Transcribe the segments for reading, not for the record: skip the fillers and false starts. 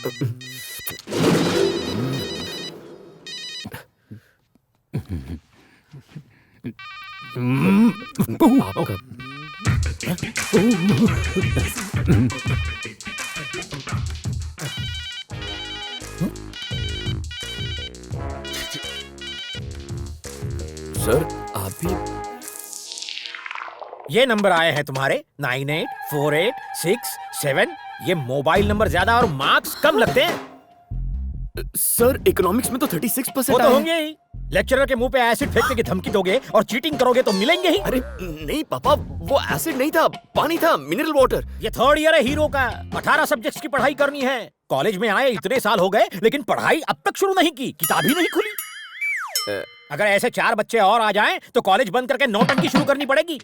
आपका सर, आप भी ये नंबर आए हैं तुम्हारे 984867। ये मोबाइल नंबर ज्यादा और मार्क्स कम लगते हैं। सर, इकोनॉमिक्स में तो 36% वो तो आए हैं। होंगे ही। लेक्चरर के मुंह पे एसिड फेंकने की धमकी दोगे और चीटिंग करोगे तो मिलेंगे ही। अरे नहीं पापा, वो एसिड नहीं था, पानी था, मिनरल वाटर। ये थर्ड ईयर है हीरो का। 18 सब्जेक्ट्स की पढ़ाई करनी है। कॉलेज में आए इतने साल हो गए लेकिन पढ़ाई अब तक शुरू नहीं की, किताब ही नहीं खुली। अगर ऐसे 4 बच्चे और आ जाएं तो कॉलेज बंद करके नौटंकी शुरू करनी पड़ेगी।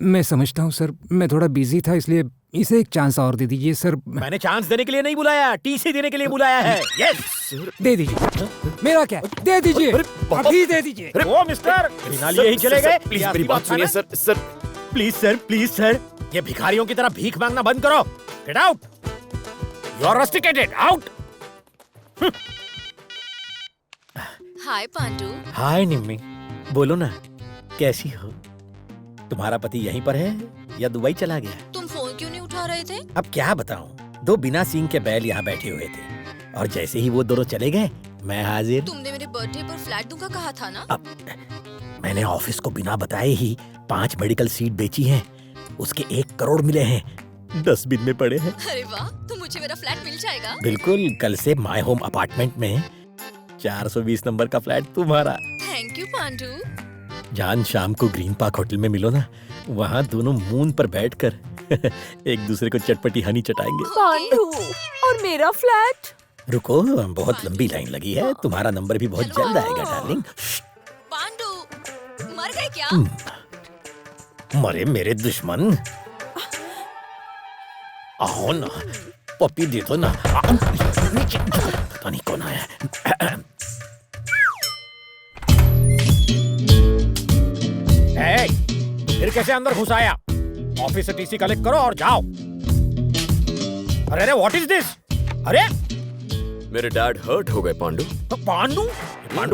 मैं समझता हूँ सर, मैं थोड़ा बिजी था इसलिए इसे एक चांस और दे दीजिए सर। मैंने चांस देने के लिए नहीं बुलाया, टीसी देने के लिए बुलाया है। यस दे दीजिए। मेरा क्या, दे दीजिए, अभी दे दीजिए। ओ मिस्टर, बिना लिए ही चले गए। प्लीज मेरी बात सुनिए सर। सर प्लीज सर, ये भिखारियों की तरह भीख मांगना बंद करो। Get out, you are rusticated, out. Hi Pandu. Hi Nimmi, बोलो ना, कैसी हो? तुम्हारा पति यहीं पर है या दुबई चला गया? तुम फोन क्यों नहीं उठा रहे थे? अब क्या बताऊं, 2 बिना सींग के बैल यहाँ बैठे हुए थे और जैसे ही वो दोनों चले गए मैं हाजिर। तुमने मेरे बर्थडे पर फ्लैट दूंगा कहा था ना? अब मैंने ऑफिस को बिना बताए ही 5 मेडिकल सीट बेची हैं। उसके 1 करोड़ मिले हैं, डस्टबिन में पड़े हैं। अरे वाह, तो मुझे मेरा फ्लैट मिल जाएगा? बिल्कुल, कल से माय होम अपार्टमेंट में 420 नंबर का फ्लैट तुम्हारा। Thank you Pandu. जान, शाम को ग्रीन पार्क होटल में मिलो ना, वहाँ दोनों मून पर बैठकर एक दूसरे को चटपटी हनी चटाएंगे। पांडू, और मेरा फ्लैट? रुको, बहुत लंबी लाइन लगी है, तुम्हारा नंबर भी बहुत जल्द आएगा डार्लिंग। पांडू, मर गए क्या? मरे मेरे दुश्मन, आओ ना, पप्पी दे दो ना। पता नहीं कौन आया है। फिर कैसे अंदर घुस आया? ऑफिस से टीसी कलेक्ट करो और जाओ। अरे व्हाट इज दिस? अरे मेरे डैड हर्ट हो गए पांडू। पांडू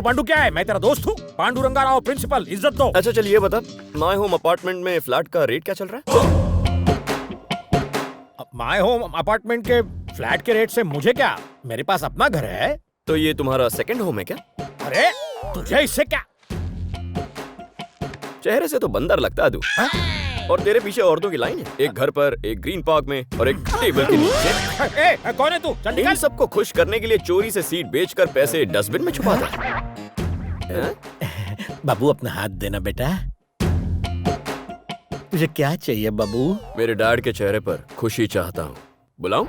पांडू क्या है? मैं तेरा दोस्त हूँ। पांडू रंगा राव प्रिंसिपल, इज्जत दो। अच्छा चलिए बता, माय होम अपार्टमेंट में फ्लैट का रेट क्या चल रहा है? माय होम अपार्टमेंट के फ्लैट के रेट से मुझे क्या, मेरे पास अपना घर है। तो ये तुम्हारा सेकंड होम है क्या? अरे तुझे इससे क्या? चेहरे से तो बंदर लगता है तू। और तेरे पीछे औरतों की लाइन है, एक घर पर, एक ग्रीन पार्क में और एक टेबल के नीचे। कौन है तू? चल निकल। इन सबको खुश करने के लिए चोरी से सीट बेचकर पैसे डस्टबिन में छुपा दे। बाबू अपना हाथ देना बेटा। तुझे क्या चाहिए बाबू? मेरे डैड के चेहरे पर खुशी चाहता हूँ, बुलाऊं?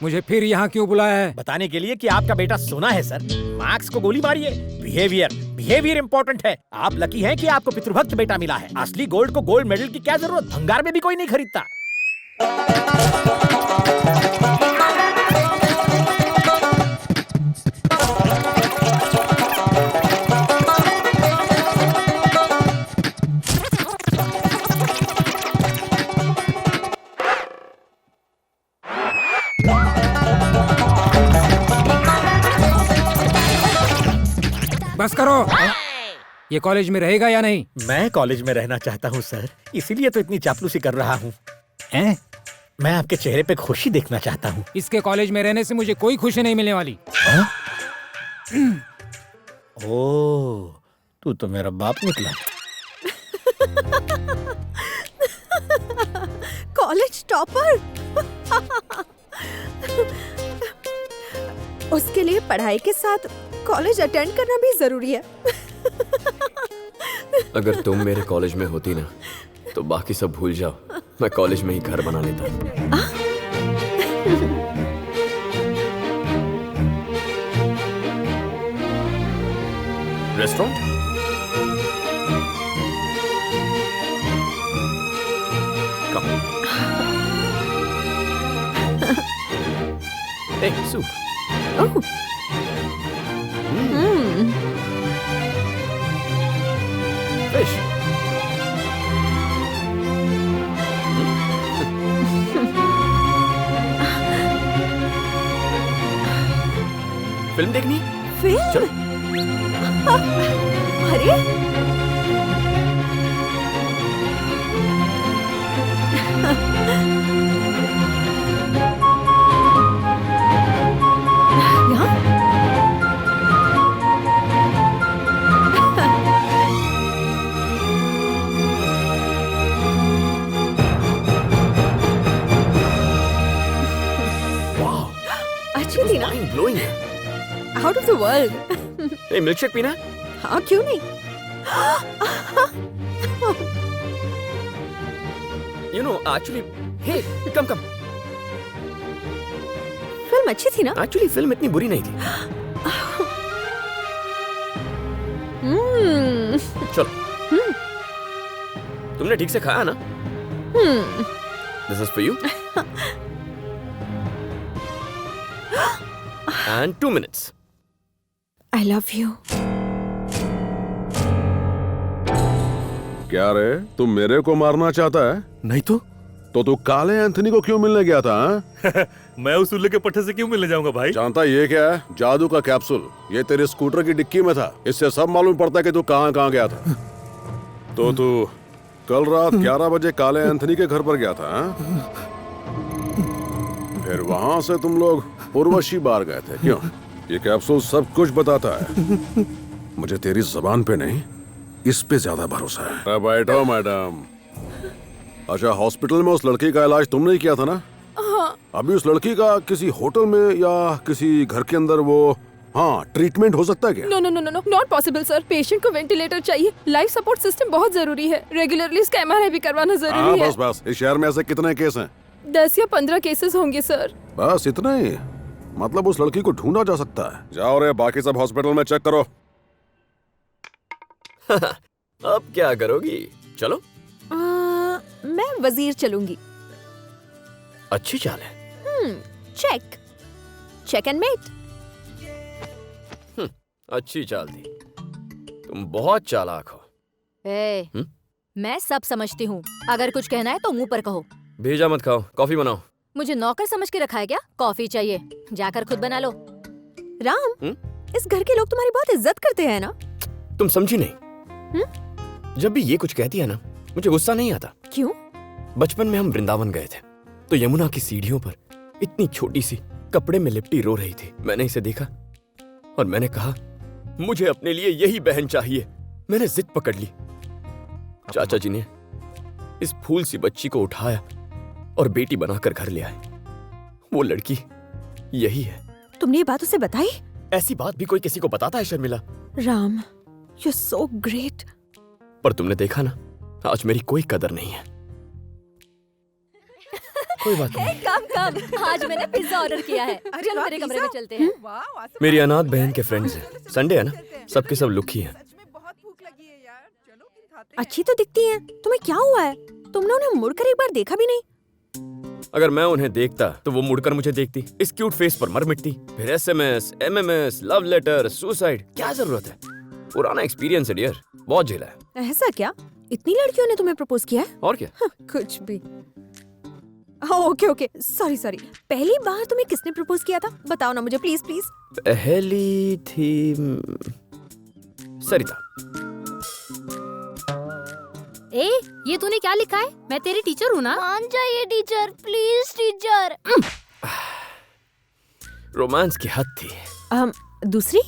मुझे फिर यहाँ क्यों बुलाया है? बताने के लिए कि आपका बेटा सोना है सर। मार्क्स को गोली मारिए, बिहेवियर इंपॉर्टेंट है। आप लकी हैं कि आपको पितृभक्त बेटा मिला है। असली गोल्ड को गोल्ड मेडल की क्या जरूरत, भंगार में भी कोई नहीं खरीदता। बस करो। ये कॉलेज में रहेगा या नहीं? मैं कॉलेज में रहना चाहता हूँ सर, इसीलिए तो इतनी चापलूसी कर रहा हूँ। मैं आपके चेहरे पे खुशी देखना चाहता हूँ। इसके कॉलेज में रहने से मुझे कोई खुशी नहीं मिलने वाली। ओह, तू तो मेरा बाप निकला। College topper. उसके लिए पढ़ाई के साथ कॉलेज अटेंड करना भी जरूरी है। अगर तुम मेरे कॉलेज में होती ना तो बाकी सब भूल जाओ, मैं कॉलेज में ही घर बना लेता। रेस्टोरेंट? कम। Hey, soup. Oh. Fish. Film देखनी है? फिल्म? चलो। अरे यहाँ? अच्छी थी ना? माइंड ब्लोइंग है। Out of the world. A, milkshake पीना है? हाँ क्यों नहीं? You know, actually, hey, come. Film अच्छी थी ना? Actually, फिल्म इतनी बुरी नहीं थी। चलो। तुमने ठीक से खाया ना? This is for you. And 2 minutes. I love you. क्या रे, तुम मेरे को मारना चाहता है? नहीं तो तू काले एंथनी को क्यों मिलने गया था? हाँ? मैं उस उल्लू के पट्टे से क्यों मिलने जाऊंगा भाई? जानता ये क्या है? जादू का कैप्सूल। ये तेरे स्कूटर की डिक्की में था। इससे सब मालूम पड़ता है कि तू कहाँ कहाँ गया था। तो तू कल रात 11 बजे काले एंथनी के घर पर गया था? हाँ? फिर वहां से तुम लोग उर्वशी बार गए थे, क्यों? ये कैप्सूल सब कुछ बताता है। मुझे तेरी जबान पे नहीं, इस पे ज्यादा भरोसा है। अरे बैठो मैडम। अच्छा, हॉस्पिटल में उस लड़की का इलाज तुमने ही किया था ना? हाँ। अभी उस लड़की का किसी होटल में या किसी घर के अंदर वो ट्रीटमेंट हो सकता है क्या? No no no no no, not possible sir. Patient को वेंटिलेटर चाहिए। लाइफ सपोर्ट सिस्टम बहुत जरूरी है। रेगुलरली इसका MRI भी करवाना जरूरी है। बस इस शहर में ऐसे कितने केस हैं? 10 या 15 केसेस होंगे सर। बस इतना ही? मतलब उस लड़की को ढूंढा जा सकता है। जाओ रे, बाकी सब हॉस्पिटल में चेक करो। अब क्या करोगी? चलो। मैं वजीर चलूंगी। अच्छी चाल है। Check and mate. अच्छी चाल थी। तुम बहुत चालाक हो। मैं सब समझती हूँ। अगर कुछ कहना है तो मुंह पर कहो। भेजा मत खाओ, कॉफी बनाओ। मुझे नौकर समझ के रखा है क्या? कॉफी चाहिए, जाकर खुद बना लो। राम, इस घर के लोग तुम्हारी बहुत इज्जत करते हैं ना? तुम समझी नहीं। जब भी ये कुछ कहती है ना, मुझे गुस्सा नहीं आता। क्यों? बचपन में हम वृंदावन गए थे, तो यमुना की सीढ़ियों पर इतनी छोटी सी कपड़े में लिपटी रो रही थी। मैंने इसे देखा और मैंने कहा, मुझे अपने लिए यही बहन चाहिए। मैंने जिद पकड़ ली। चाचा जी ने इस फूल सी बच्ची को उठाया और बेटी बनाकर घर ले आए। वो लड़की यही है। तुमने ये बात उसे बताई? ऐसी बात भी कोई किसी को बताता है Sharmila? Ram, you're so great. पर तुमने देखा ना, आज मेरी कोई कदर नहीं है। कोई बात नहीं। कम आज मैंने पिज्जा ऑर्डर किया है। चलो मेरे कमरे में चलते हैं। मेरी अनाथ बहन के फ्रेंड्स हैं। संडे है ना, सबके सब लुखी हैं। अच्छी तो दिखती हैं। तुम्हें क्या हुआ है? तुमने उन्हें मुड़कर एक बार देखा भी नहीं। अगर मैं उन्हें देखता तो वो मुड़कर मुझे देखती, इस क्यूट फेस पर मर मिटती। फिर SMS, MMS, love letter, suicide, क्या जरूरत है? पुराना एक्सपीरियंस है डियर, बहुत झेला है। ऐसा क्या? इतनी लड़कियों ने तुम्हें प्रपोज किया है? और क्या? कुछ भी। Okay, sorry. पहली बार तुम्हें किसने प्रपोज किया था? बताओ ना मुझे, प्लीज। पहली थी सरिता। ये तूने क्या लिखा है? मैं तेरी टीचर हूँ ना? मान जाइए टीचर, प्लीज टीचर। रोमांस की हद थी। दूसरी?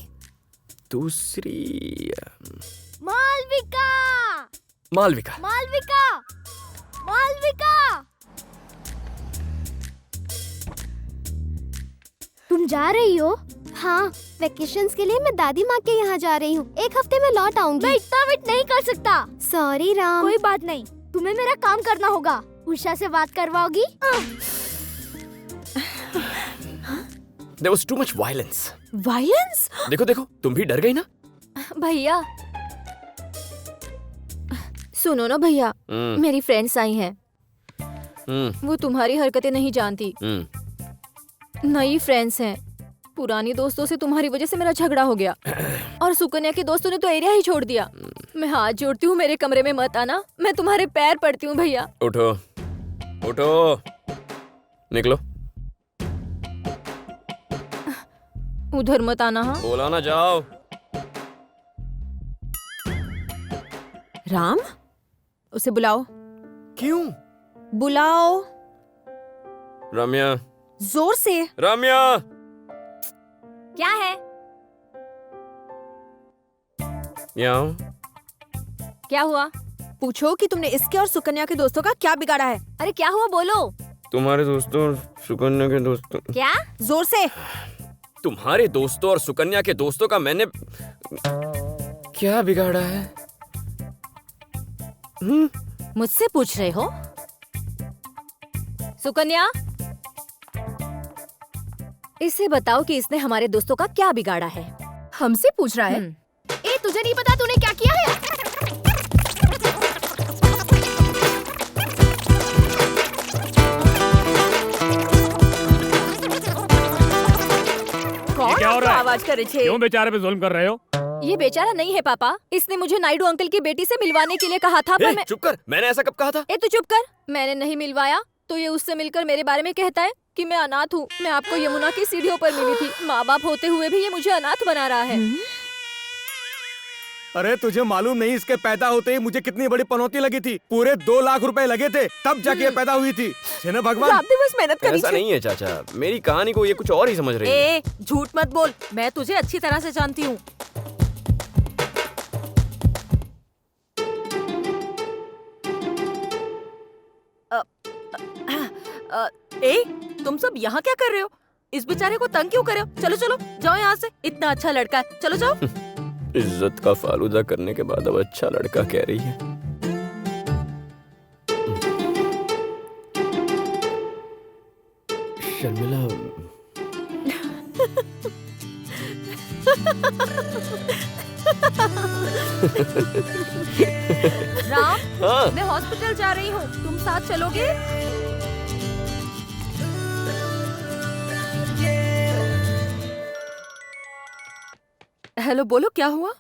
मालविका। तुम जा रही हो? हाँ, वेकेशंस के लिए मैं दादी माँ के यहाँ जा रही हूँ। 1 हफ्ते में लौट आऊंगी। मैं इतना वेट नहीं कर सकता। सॉरी राम। कोई बात नहीं, तुम्हें मेरा काम करना होगा। उषा से बात करवाओगी? There was too much violence. Violence? देखो, तुम भी डर गई ना? भैया सुनो ना भैया, मेरी फ्रेंड्स आई हैं। वो तुम्हारी हरकतें नहीं जानती। नई फ्रेंड्स हैं। पुरानी दोस्तों से तुम्हारी वजह से मेरा झगड़ा हो गया और सुकन्या के दोस्तों ने तो एरिया ही छोड़ दिया। मैं हाथ जोड़ती हूँ, मेरे कमरे में मत आना। मैं तुम्हारे पैर पड़ती हूँ भैया। उठो, निकलो। उधर मत आना। हाँ, बोला ना जाओ। राम, उसे बुलाओ। क्यों? बुलाओ रम्या, जोर से। रम्या। क्या है? यहाँ क्या हुआ? पूछो कि तुमने इसके और सुकन्या के दोस्तों का क्या बिगाड़ा है। अरे क्या हुआ, बोलो। तुम्हारे दोस्तों और सुकन्या के दोस्तों। क्या? जोर से। तुम्हारे दोस्तों और सुकन्या के दोस्तों का मैंने क्या बिगाड़ा है? मुझसे पूछ रहे हो? सुकन्या, इसे बताओ कि इसने हमारे दोस्तों का क्या बिगाड़ा है। हमसे पूछ रहा है? ए तुझे नहीं पता तूने क्या किया है? कौन क्या हो आपको रहा है? आवाज करे छे? क्यों बेचारे पे जुल्म कर रहे हो? ये बेचारा नहीं है पापा, इसने मुझे नायडू अंकल की बेटी से मिलवाने के लिए कहा था, पर मैं। चुप कर, मैंने ऐसा कब कहा था? ए तू चुप कर, मैंने नहीं मिलवाया तो ये उससे मिलकर मेरे बारे में कहता है कि मैं अनाथ हूँ। मैं आपको यमुना की सीढ़ियों पर मिली थी, माँ बाप होते हुए भी ये मुझे अनाथ बना रहा है। अरे तुझे मालूम नहीं इसके पैदा होते ही मुझे कितनी बड़ी पनौती लगी थी। पूरे 2 लाख रुपए लगे थे, तब जाके ये पैदा हुई थी। है ना भगवान? रात दिवस मेहनत करी ऐसा छे। नहीं है चाचा, मेरी कहानी को ये कुछ और ही समझ रही है। ए झूठ मत बोल, मैं तुझे अच्छी तरह से जानती हूँ। ए तुम सब यहाँ क्या कर रहे हो? इस बेचारे को तंग क्यों कर रहे हो? चलो चलो जाओ यहाँ से, इतना अच्छा लड़का है, चलो जाओ। इज्जत का फालूदा करने के बाद अब अच्छा लड़का कह रही है। शर्मिला, राम, हाँ। मैं हॉस्पिटल जा रही हूँ, तुम साथ चलोगे? हेलो, बोलो क्या हुआ?